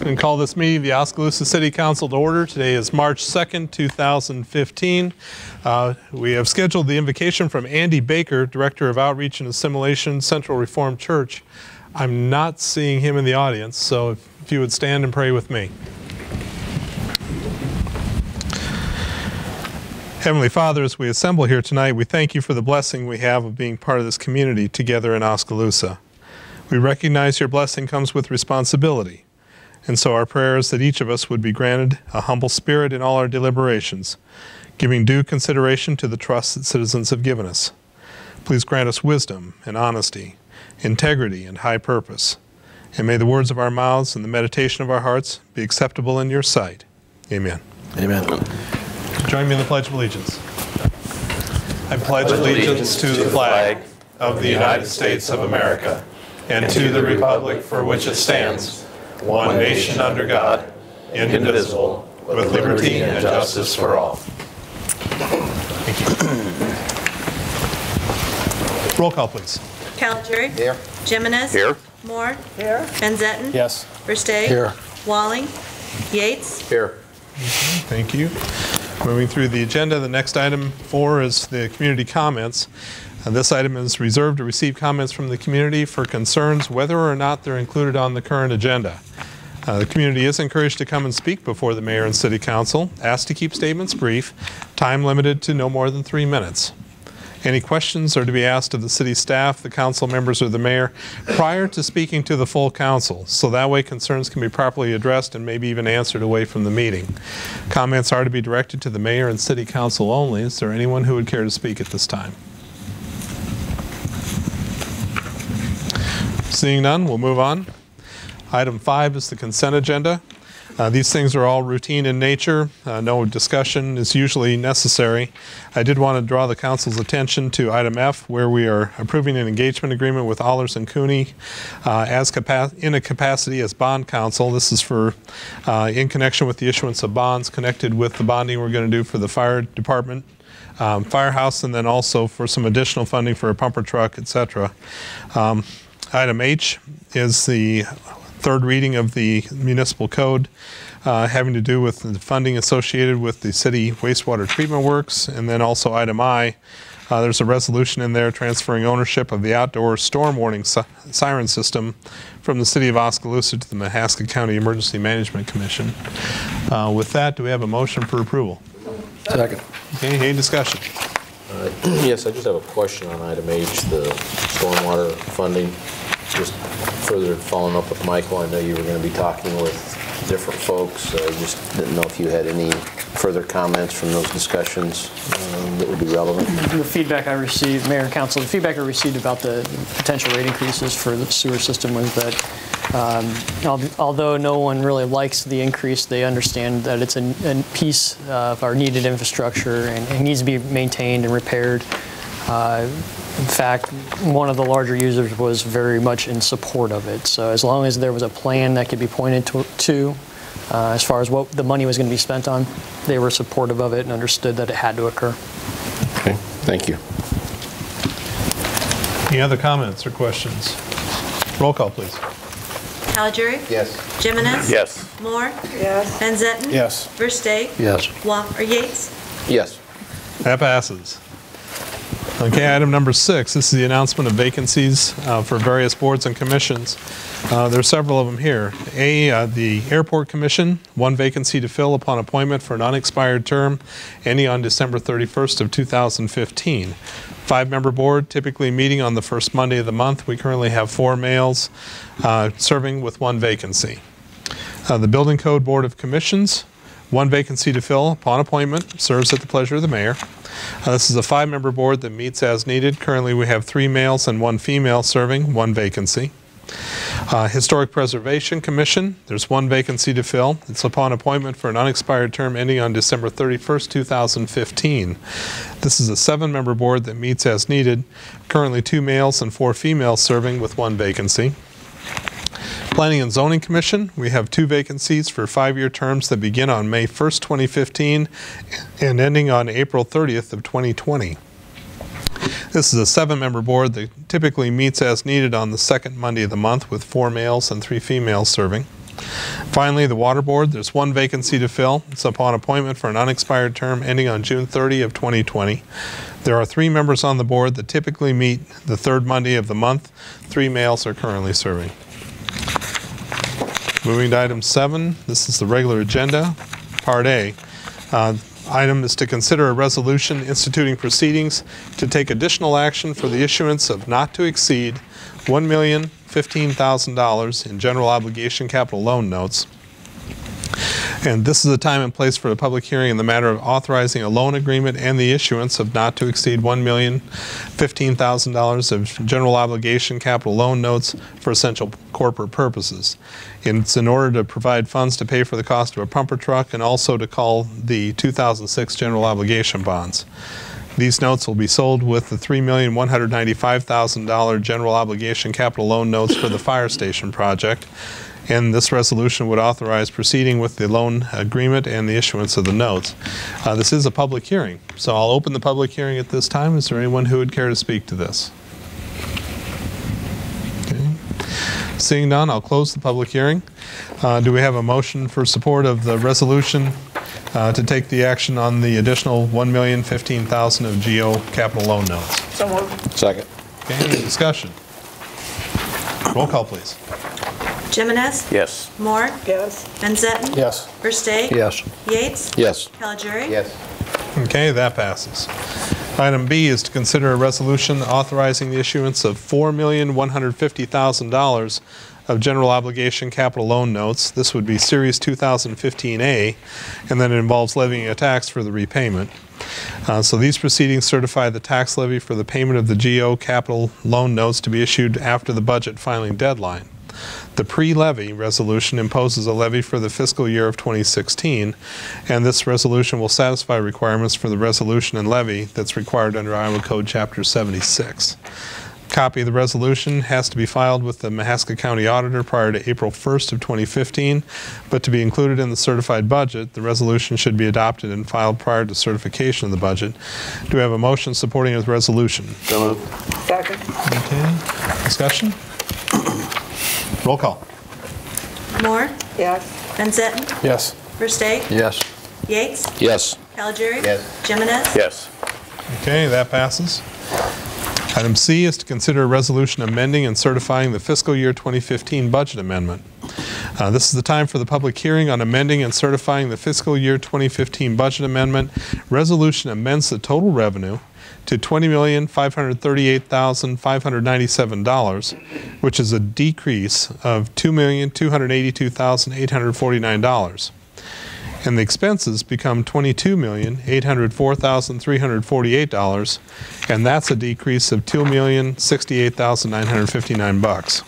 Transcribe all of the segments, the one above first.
And call this meeting of the Oskaloosa City Council to order. Today is March 2nd, 2015. We have scheduled the invocation from Andy Baker, Director of Outreach and Assimilation, Central Reformed Church. I'm not seeing him in the audience, so if you would stand and pray with me. Heavenly Father, as we assemble here tonight, we thank you for the blessing we have of being part of this community together in Oskaloosa. We recognize your blessing comes with responsibility. And so our prayer is that each of us would be granted a humble spirit in all our deliberations, giving due consideration to the trust that citizens have given us. Please grant us wisdom and honesty, integrity and high purpose. And may the words of our mouths and the meditation of our hearts be acceptable in your sight. Amen. Amen. Join me in the Pledge of Allegiance. I pledge allegiance to the flag of the United States of America and to the republic for which it stands, one nation under God, indivisible, with liberty and justice for all. Thank you. Roll call, please. Caligiuri. Here. Jimenez. Here. Moore. Here. Van Zetten. Yes. Versteg. Here. Walling. Yates. Here. Thank you. Moving through the agenda, the next item 4 is the community comments. This item is reserved to receive comments from the community for concerns whether or not they're included on the current agenda. The community is encouraged to come and speak before the mayor and city council, asked to keep statements brief, time limited to no more than 3 minutes. Any questions are to be asked of the city staff, the council members, or the mayor prior to speaking to the full council, so that way concerns can be properly addressed and maybe even answered away from the meeting. Comments are to be directed to the mayor and city council only. Is there anyone who would care to speak at this time? Seeing none, we'll move on. Item 5 is the consent agenda. These things are all routine in nature. No discussion is usually necessary. I did want to draw the council's attention to item F, where we are approving an engagement agreement with Allers & Cooney in a capacity as bond counsel. This is for in connection with the issuance of bonds connected with the bonding we're going to do for the fire department, firehouse, and then also for some additional funding for a pumper truck, etc. Item H is the third reading of the municipal code having to do with the funding associated with the city wastewater treatment works. And then also item I, there's a resolution in there transferring ownership of the outdoor storm warning siren system from the City of Oskaloosa to the Mahaska County Emergency Management Commission. With that, do we have a motion for approval? Second. Okay, any discussion? Yes, I just have a question on item H, the stormwater funding. Just further following up with Michael, I know you were going to be talking with different folks. I just didn't know if you had any further comments from those discussions that would be relevant. The feedback I received, Mayor and Council, the feedback I received about the potential rate increases for the sewer system was that although no one really likes the increase, they understand that it's a piece of our needed infrastructure and it needs to be maintained and repaired. In fact, one of the larger users was very much in support of it. So as long as there was a plan that could be pointed to as far as what the money was going to be spent on, they were supportive of it and understood that it had to occur. Okay, thank you. Any other comments or questions? Roll call, please. Caligiuri. Yes. Jimenez. Yes. Moore. Yes. Van Zetten. Yes. Versteg. Yes. Yates. Yes. That passes. Okay, item number 6. This is the announcement of vacancies for various boards and commissions. There are several of them here. The Airport Commission, 1 vacancy to fill upon appointment for an unexpired term ending on December 31st of 2015. 5-member board, typically meeting on the first Monday of the month. We currently have 4 males serving with 1 vacancy. The Building Code Board of Commissions, 1 vacancy to fill upon appointment, serves at the pleasure of the mayor. This is a 5-member board that meets as needed. Currently we have 3 males and 1 female serving, 1 vacancy. Historic Preservation Commission, there's 1 vacancy to fill. It's upon appointment for an unexpired term ending on December 31st, 2015. This is a 7-member board that meets as needed. Currently 2 males and 4 females serving with 1 vacancy. Planning and Zoning Commission, we have 2 vacancies for 5-year terms that begin on May 1st, 2015 and ending on April 30th of 2020. This is a 7-member board that typically meets as needed on the second Monday of the month with 4 males and 3 females serving. Finally, the Water Board, there's one vacancy to fill. It's upon appointment for an unexpired term ending on June 30 of 2020. There are 3 members on the board that typically meet the 3rd Monday of the month. 3 males are currently serving. Moving to item 7, this is the regular agenda, Part A. Item is to consider a resolution instituting proceedings to take additional action for the issuance of not to exceed $1,015,000 in general obligation capital loan notes. And this is the time and place for a public hearing in the matter of authorizing a loan agreement and the issuance of not to exceed $1,015,000 of general obligation capital loan notes for essential corporate purposes. It's in order to provide funds to pay for the cost of a pumper truck and also to call the 2006 general obligation bonds. These notes will be sold with the $3,195,000 general obligation capital loan notes for the fire station project. And this resolution would authorize proceeding with the loan agreement and the issuance of the notes. This is a public hearing, so I'll open the public hearing at this time. Is there anyone who would care to speak to this? Okay. Seeing none, I'll close the public hearing. Do we have a motion for support of the resolution to take the action on the additional $1,015,000 of GO capital loan notes? So moved. Second. Okay, any discussion? Roll call, please. Jimenez? Yes. Moore? Yes. Van Zetten? Yes. Versteg? Yes. Yates? Yes. Calgery? Yes. Okay, that passes. Item B is to consider a resolution authorizing the issuance of $4,150,000 of general obligation capital loan notes. This would be Series 2015A, and then it involves levying a tax for the repayment. So these proceedings certify the tax levy for the payment of the GO capital loan notes to be issued after the budget filing deadline. The pre-levy resolution imposes a levy for the fiscal year of 2016, and this resolution will satisfy requirements for the resolution and levy that's required under Iowa Code Chapter 76. A copy of the resolution has to be filed with the Mahaska County Auditor prior to April 1st of 2015, but to be included in the certified budget, the resolution should be adopted and filed prior to certification of the budget. Do we have a motion supporting the resolution? So moved. Second. Okay. Discussion? Roll call. Moore? Yes. Van Zetten? Yes. Versteg? Yes. Yates? Yes. Calgery? Yes. Jimenez? Yes. Okay, that passes. Item C is to consider a resolution amending and certifying the fiscal year 2015 budget amendment. This is the time for the public hearing on amending and certifying the fiscal year 2015 budget amendment. Resolution amends the total revenue to $20,538,597, which is a decrease of $2,282,849. And the expenses become $22,804,348, and that's a decrease of $2,068,959.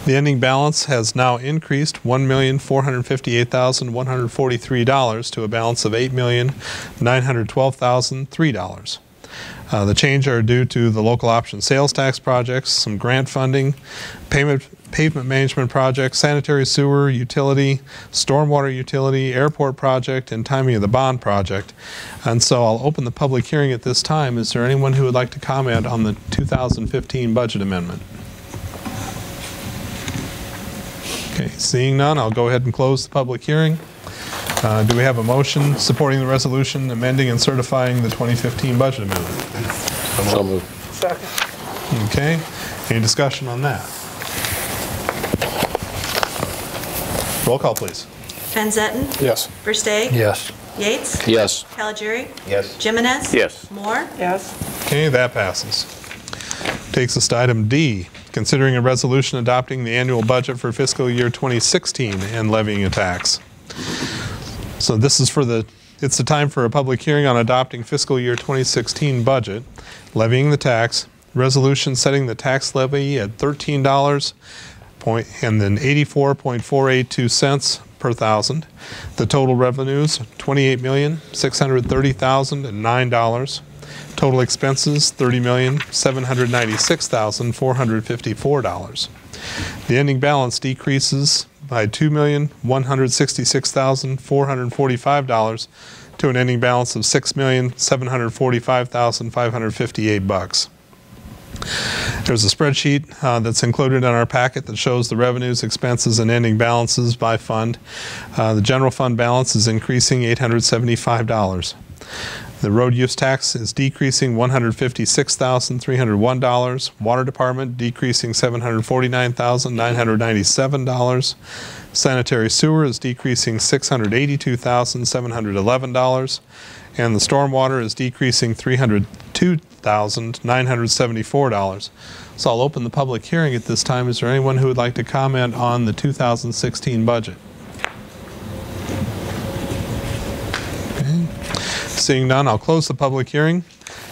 The ending balance has now increased $1,458,143 to a balance of $8,912,003. The change are due to the local option sales tax projects, some grant funding, pavement management projects, sanitary sewer, utility, stormwater utility, airport project, and timing of the bond project. And so I'll open the public hearing at this time. Is there anyone who would like to comment on the 2015 budget amendment? Okay, seeing none, I'll go ahead and close the public hearing. Do we have a motion supporting the resolution amending and certifying the 2015 budget amendment? So moved. Second. Okay, any discussion on that? Roll call, please. Van Zetten? Yes. Versteg? Yes. Yates? Yes. Calgery? Yes. Jimenez? Yes. Moore? Yes. Okay, that passes. Takes us to item D, considering a resolution adopting the annual budget for fiscal year 2016 and levying a tax. So this is it's the time for a public hearing on adopting fiscal year 2016 budget, levying the tax, resolution setting the tax levy at $13 and then 84.482 cents per thousand. The total revenues, $28,630,009. Total expenses, $30,796,454. The ending balance decreases by $2,166,445 to an ending balance of $6,745,558. There's a spreadsheet that's included in our packet that shows the revenues, expenses, and ending balances by fund. The general fund balance is increasing $875. The road use tax is decreasing $156,301. Water department decreasing $749,997. Sanitary sewer is decreasing $682,711. And the stormwater is decreasing $302,974. So I'll open the public hearing at this time. Is there anyone who would like to comment on the 2016 budget? Okay. Seeing none, I'll close the public hearing.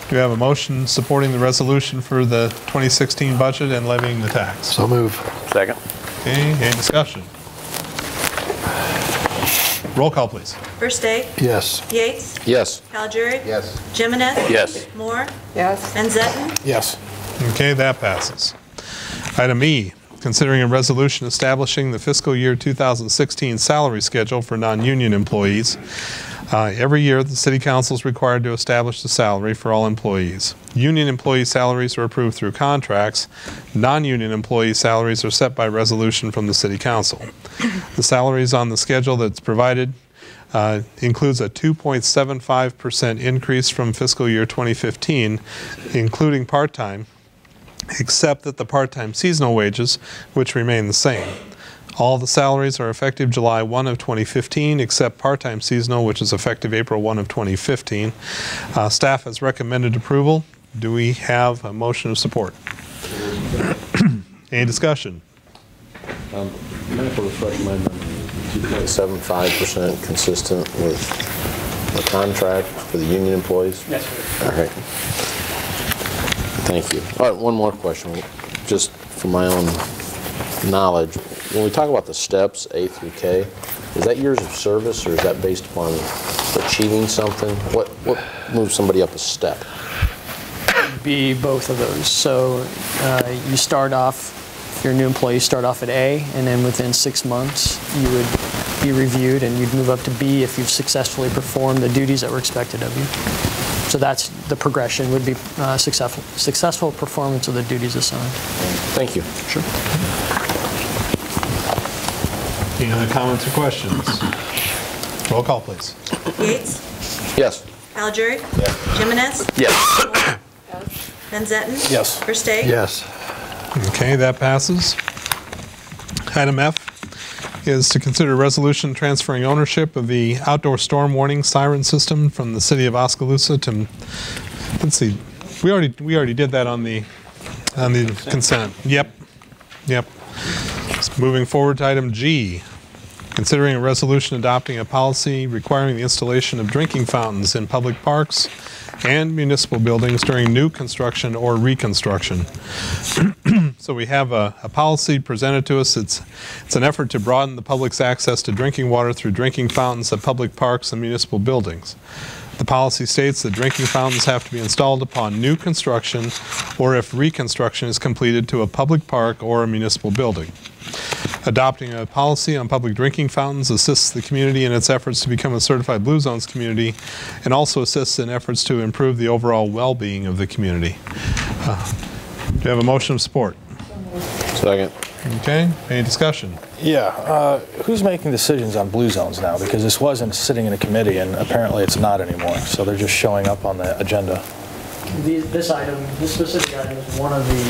Do we have a motion supporting the resolution for the 2016 budget and levying the tax? So move. Second. Okay, any discussion? Roll call, please. Versteg. Yes. Yates. Yes. Calgery. Yes. Jimenez. Yes. Moore. Yes. Van Zetten. Yes. Okay, that passes. Item E, considering a resolution establishing the fiscal year 2016 salary schedule for non-union employees. Every year, the City Council is required to establish the salary for all employees. Union employee salaries are approved through contracts. Non-union employee salaries are set by resolution from the City Council. The salaries on the schedule that's provided includes a 2.75% increase from fiscal year 2015, including part-time, except that the part-time seasonal wages, which remain the same. All the salaries are effective July 1 of 2015, except part-time seasonal, which is effective April 1 of 2015. Staff has recommended approval. Do we have a motion of support? Any discussion? Medical refresh my memory. 2.75% consistent with the contract for the union employees? Yes, sir. All right. Thank you. All right, one more question, just for my own knowledge. When we talk about the steps, A through K, is that years of service or is that based upon achieving something? What moves somebody up a step? Be both of those. So you start off, if you're a new employee, you start off at A, and then within 6 months you would be reviewed and you'd move up to B if you've successfully performed the duties that were expected of you. So that's the progression, would be successful performance of the duties assigned. Thank you. Sure. Any other comments or questions? Roll call, please. Yates. Yes. Calgery. Yes. Jimenez. Yes. Moore. Van Zetten. Yes. Versteg. Yes. Okay, that passes. Item F is to consider a resolution transferring ownership of the outdoor storm warning siren system from the City of Oskaloosa to, let's see, we already did that on the consent. Yep. Moving forward to item G, considering a resolution adopting a policy requiring the installation of drinking fountains in public parks and municipal buildings during new construction or reconstruction. So we have a policy presented to us. It's an effort to broaden the public's access to drinking water through drinking fountains at public parks and municipal buildings. The policy states that drinking fountains have to be installed upon new construction or if reconstruction is completed to a public park or a municipal building. Adopting a policy on public drinking fountains assists the community in its efforts to become a certified Blue Zones community and also assists in efforts to improve the overall well-being of the community. Do you have a motion of support? Second. Okay, any discussion? Yeah. Who's making decisions on Blue Zones now? Because this wasn't sitting in a committee, and apparently it's not anymore. So they're just showing up on the agenda. This specific item is one of the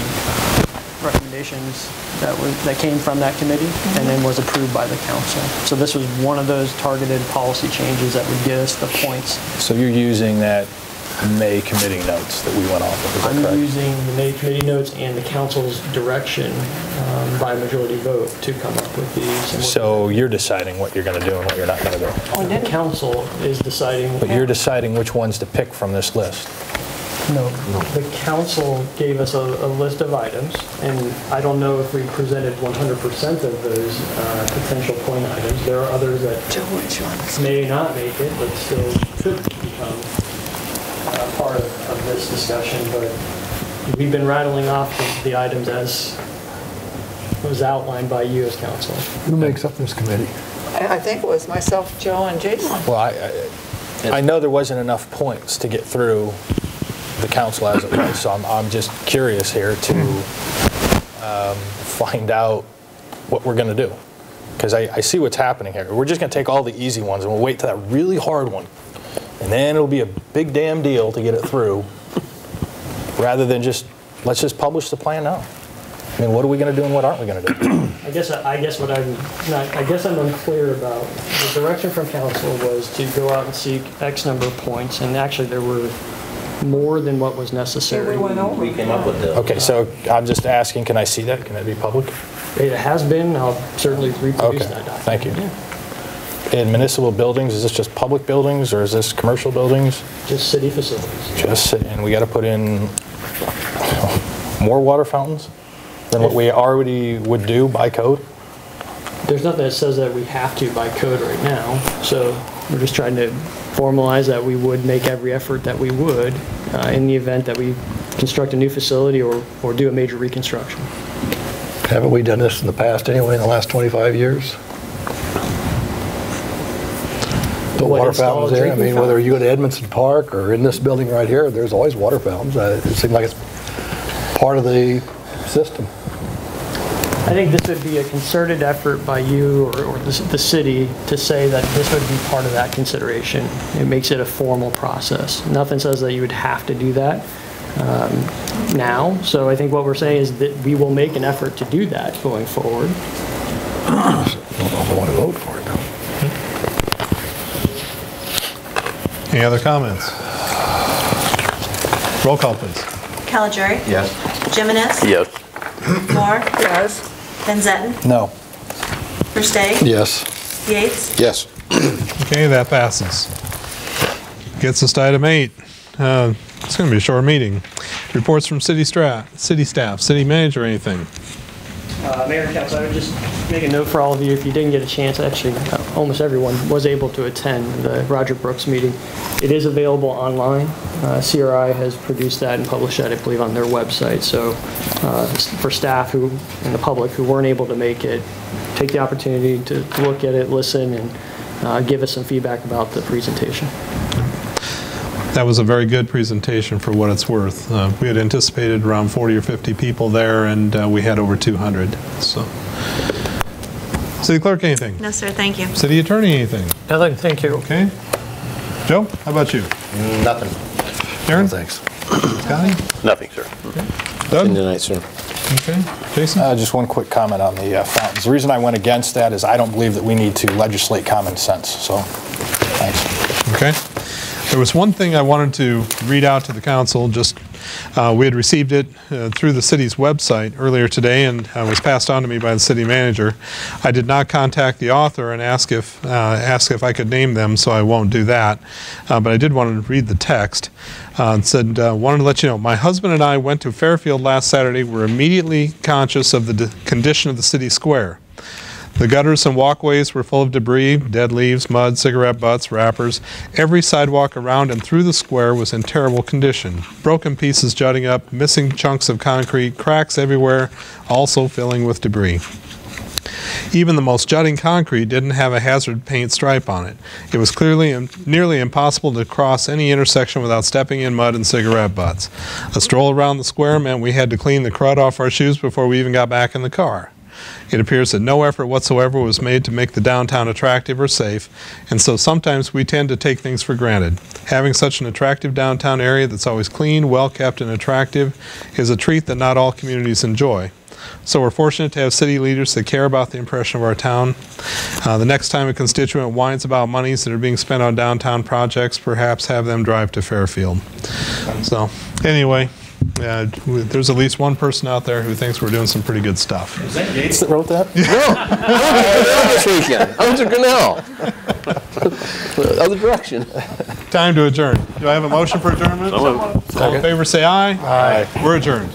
recommendations that came from that committee and then was approved by the council. So this was one of those targeted policy changes that would get us the points. So you're using that May committee notes that we went off of, is that correct? I'm using the May committee notes and the council's direction by majority vote to come up with these. So you're deciding what you're going to do and what you're not going to do. The council is deciding. But you're deciding which ones to pick from this list. No, the council gave us a list of items, and I don't know if we presented 100% of those potential point items. There are others that may not make it, but still could become part of this discussion. But we've been rattling off the items as was outlined by you as council. Who makes up this committee? I think it was myself, Joe, and Jason. Well, I know there wasn't enough points to get through the the council as it was. So I'm just curious here to find out what we're going to do. Because I see what's happening here. We're just going to take all the easy ones and we'll wait till that really hard one. And then it'll be a big damn deal to get it through, rather than let's just publish the plan now. I mean, what are we going to do and what aren't we going to do? I guess I'm unclear about, the direction from council was to go out and seek X number of points, and actually there were more than what was necessary. We came up with the. Okay, so I'm just asking, can I see that? Can that be public? It has been, I'll certainly reproduce Okay, that document. thank you. Yeah. In municipal buildings, is this just public buildings or is this commercial buildings? Just city facilities. And we got to put in more water fountains than what we already would do by code? There's nothing that says that we have to by code right now, so we're just trying to formalize that we would make every effort that we would in the event that we construct a new facility or do a major reconstruction. Haven't we done this in the past anyway, in the last 25 years? The water fountains there, I mean, whether you go to Edmondson Park or in this building right here, there's always water fountains. It seems like it's part of the system. I think this would be a concerted effort by you or the city to say that this would be part of that consideration. It makes it a formal process. Nothing says that you would have to do that now. So I think what we're saying is that we will make an effort to do that going forward. I don't want to vote for it though. Any other comments? Roll call, please. Caligari. Yes. Jimenez. Yes. Moore. Yes. Van Zetten. No. Versteg. Yes. Yates. Yes. Okay, that passes. Gets us to item 8. It's going to be a short meeting. Reports from city staff, city manager, anything? Mayor and Council, I would just make a note for all of you, if you didn't get a chance, actually, almost everyone was able to attend the Roger Brooks meeting. It is available online. CRI has produced that and published that, I believe, on their website. So for staff and the public who weren't able to make it, take the opportunity to look at it, listen, and give us some feedback about the presentation. That was a very good presentation for what it's worth. We had anticipated around 40 or 50 people there, and we had over 200. So, City Clerk, anything? No, sir, thank you. City Attorney, anything? Nothing, thank you. Okay. Joe, how about you? Nothing. Aaron? Thanks. Scotty? Nothing, sir. Doug? Tonight, sir. Okay. Jason? Just one quick comment on the fountains. The reason I went against that is I don't believe that we need to legislate common sense. So, thanks. Okay. There was one thing I wanted to read out to the council. Just we had received it through the city's website earlier today, and was passed on to me by the city manager. I did not contact the author and ask if I could name them, so I won't do that. But I did want to read the text. It said, wanted to let you know, my husband and I went to Fairfield last Saturday. We're immediately conscious of the condition of the city square. The gutters and walkways were full of debris, dead leaves, mud, cigarette butts, wrappers. Every sidewalk around and through the square was in terrible condition. Broken pieces jutting up, missing chunks of concrete, cracks everywhere, also filling with debris. Even the most jutting concrete didn't have a hazard paint stripe on it. It was clearly nearly impossible to cross any intersection without stepping in mud and cigarette butts. A stroll around the square meant we had to clean the crud off our shoes before we even got back in the car. It appears that no effort whatsoever was made to make the downtown attractive or safe, and so sometimes we tend to take things for granted. Having such an attractive downtown area that's always clean, well-kept, and attractive is a treat that not all communities enjoy. So we're fortunate to have city leaders that care about the impression of our town. The next time a constituent whines about monies that are being spent on downtown projects, perhaps have them drive to Fairfield. So anyway, there's at least one person out there who thinks we're doing some pretty good stuff. Is that Yates that wrote that? No, this weekend. I went to Grinnell. Other direction. Time to adjourn. Do I have a motion for adjournment? All in favor say aye. Aye. We're adjourned.